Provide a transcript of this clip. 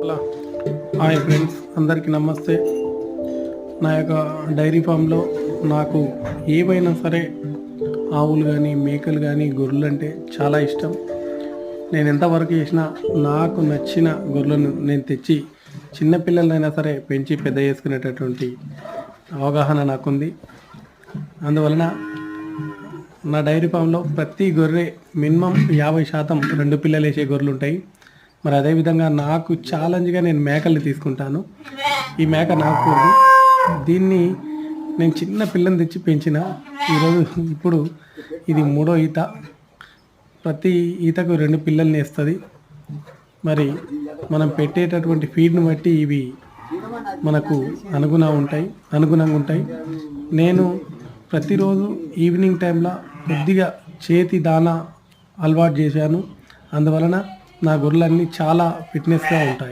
Hello hi friends, అందరికీ నమస్తే. నా యొక్క డైరీ ఫామ్లో నాకు ఏవైనా సరే ఆవులు కానీ మేకలు కానీ గొర్రెలు అంటే చాలా ఇష్టం. నేను ఎంతవరకు చేసినా నాకు నచ్చిన గొర్రెలను నేను తెచ్చి చిన్నపిల్లలైనా సరే పెంచి పెద్ద చేసుకునేటటువంటి అవగాహన నాకుంది. అందువలన నా డైరీ ఫామ్లో ప్రతి గొర్రె మినిమం 50% 2 పిల్లలు వేసే గొర్రెలు ఉంటాయి. మరి అదేవిధంగా నాకు ఛాలెంజ్గా నేను మేకల్ని తీసుకుంటాను. ఈ మేక నాకు దీన్ని నేను చిన్న పిల్లని తెచ్చి పెంచిన ఇప్పుడు ఇది 3వ ఈత. ప్రతి ఈతకు 2 పిల్లల్ని వేస్తుంది. మరి మనం పెట్టేటటువంటి ఫీడ్ని బట్టి ఇవి మనకు అనుగుణంగా ఉంటాయి. నేను ప్రతిరోజు ఈవినింగ్ టైంలో కొద్దిగా చేతి దానా అలవాటు చేశాను. అందువలన నా గొర్రెలన్నీ చాలా ఫిట్నెస్గా ఉంటాయి.